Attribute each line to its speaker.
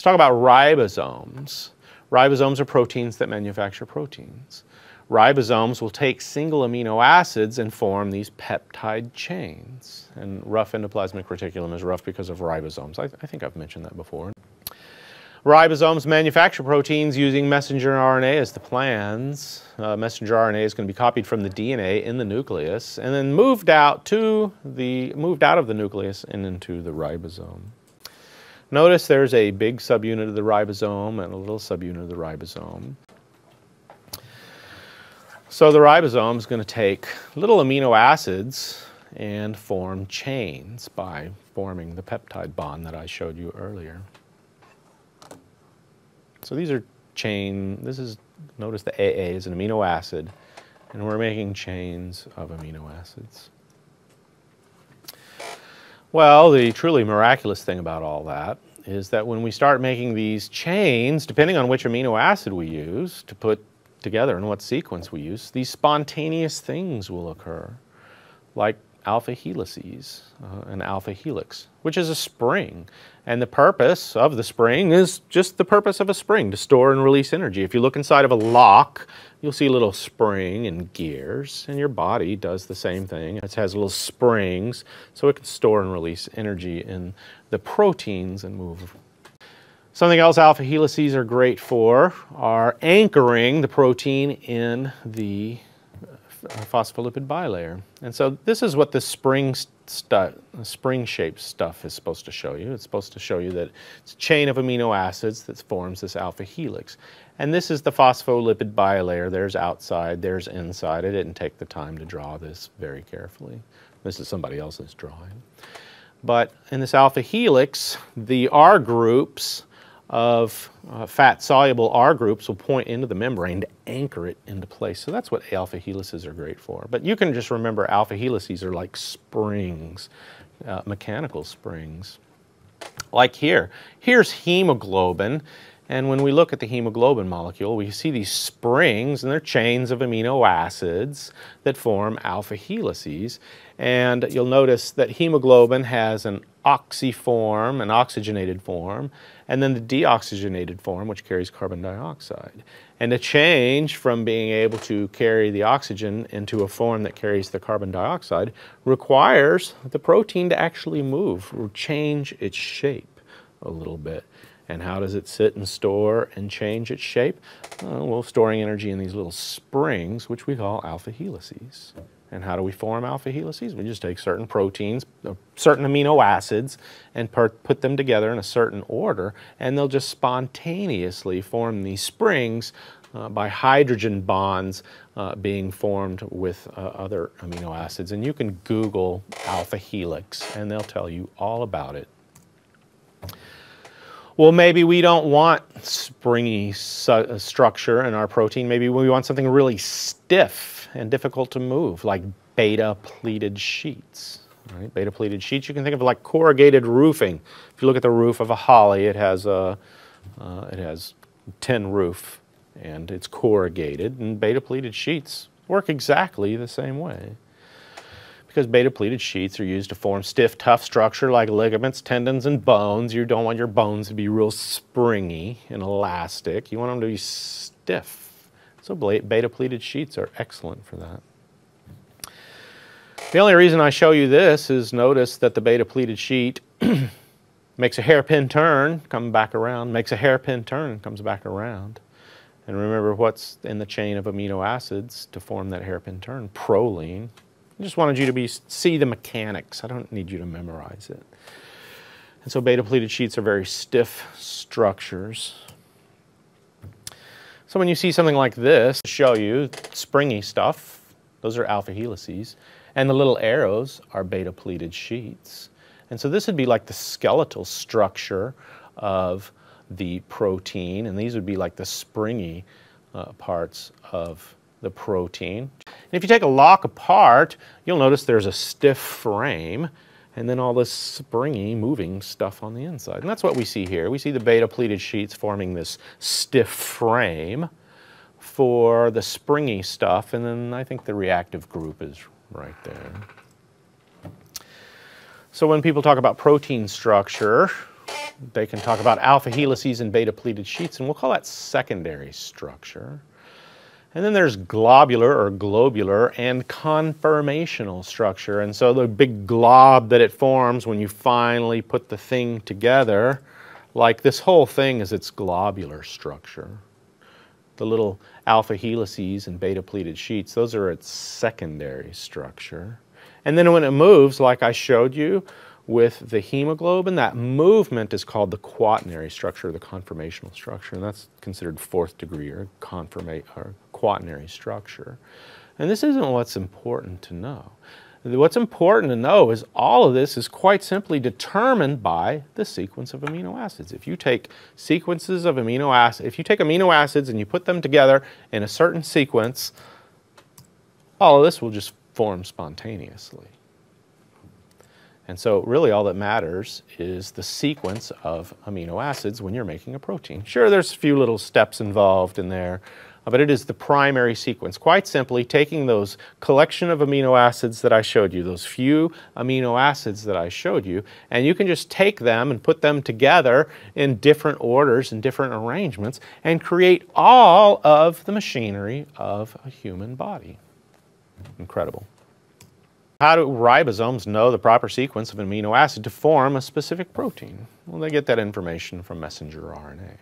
Speaker 1: Let's talk about ribosomes. Ribosomes are proteins that manufacture proteins. Ribosomes will take single amino acids and form these peptide chains. And rough endoplasmic reticulum is rough because of ribosomes. I think I've mentioned that before. Ribosomes manufacture proteins using messenger RNA as the plans. Messenger RNA is going to be copied from the DNA in the nucleus and then moved out of the nucleus and into the ribosome. Notice there's a big subunit of the ribosome and a little subunit of the ribosome. So the ribosome is going to take little amino acids and form chains by forming the peptide bond that I showed you earlier. So these are notice the AA is an amino acid, and we're making chains of amino acids. Well, the truly miraculous thing about all that is that when we start making these chains, depending on which amino acid we use to put together and what sequence we use, these spontaneous things will occur, like alpha helices, an alpha helix, which is a spring. And the purpose of the spring is just the purpose of a spring, to store and release energy. If you look inside of a lock, you'll see a little spring and gears, and your body does the same thing. It has little springs, so it can store and release energy in the proteins and move. Something else alpha helices are great for are anchoring the protein in the phospholipid bilayer. And so this is what the spring-shaped stuff is supposed to show you. It's supposed to show you that it's a chain of amino acids that forms this alpha helix. And this is the phospholipid bilayer. There's outside, there's inside. I didn't take the time to draw this very carefully. This is somebody else's drawing. But in this alpha helix, the R groups of fat-soluble R groups will point into the membrane to anchor it into place. So that's what alpha helices are great for. But you can just remember alpha helices are like springs, mechanical springs. Like here. Here's hemoglobin. And when we look at the hemoglobin molecule, we see these springs, and they're chains of amino acids that form alpha helices. And you'll notice that hemoglobin has an oxy form, an oxygenated form, and then the deoxygenated form, which carries carbon dioxide. And to change from being able to carry the oxygen into a form that carries the carbon dioxide requires the protein to actually move or change its shape a little bit. And how does it sit and store and change its shape? Well, storing energy in these little springs, which we call alpha helices. And how do we form alpha helices? We just take certain proteins, certain amino acids, and put them together in a certain order, and they'll just spontaneously form these springs by hydrogen bonds being formed with other amino acids. And you can Google alpha helix, and they'll tell you all about it. Well, maybe we don't want springy structure in our protein. Maybe we want something really stiff and difficult to move, like beta-pleated sheets. Right? Beta-pleated sheets, you can think of like corrugated roofing. If you look at the roof of a holly, it has tin roof, and it's corrugated. And beta-pleated sheets work exactly the same way. Because beta-pleated sheets are used to form stiff, tough structure like ligaments, tendons, and bones. You don't want your bones to be real springy and elastic. You want them to be stiff. So beta-pleated sheets are excellent for that. The only reason I show you this is notice that the beta-pleated sheet makes a hairpin turn, comes back around, makes a hairpin turn, comes back around. And remember what's in the chain of amino acids to form that hairpin turn? Proline. I just wanted you to see the mechanics. I don't need you to memorize it. And so beta-pleated sheets are very stiff structures. So when you see something like this, show you springy stuff, those are alpha helices, and the little arrows are beta-pleated sheets. And so this would be like the skeletal structure of the protein, and these would be like the springy parts of the protein. And if you take a lock apart, you'll notice there's a stiff frame and then all this springy moving stuff on the inside. And that's what we see here. We see the beta-pleated sheets forming this stiff frame for the springy stuff, and then I think the reactive group is right there. So when people talk about protein structure, They can talk about alpha helices and beta pleated sheets, and we'll call that secondary structure. And then there's globular or globular and conformational structure. And so the big glob that it forms when you finally put the thing together, like this whole thing is its globular structure. The little alpha helices and beta pleated sheets, those are its secondary structure. And then when it moves, like I showed you with the hemoglobin, that movement is called the quaternary structure, the conformational structure, and that's considered fourth degree or quaternary structure. And this isn't what's important to know. What's important to know is all of this is quite simply determined by the sequence of amino acids. If you take sequences of amino acids, if you take amino acids and you put them together in a certain sequence, all of this will just form spontaneously. And so really all that matters is the sequence of amino acids when you're making a protein. Sure, there's a few little steps involved in there, but it is the primary sequence. Quite simply, taking those collection of amino acids that I showed you, those few amino acids that I showed you, and you can just take them and put them together in different orders and different arrangements and create all of the machinery of a human body. Incredible. How do ribosomes know the proper sequence of an amino acid to form a specific protein? Well, they get that information from messenger RNA.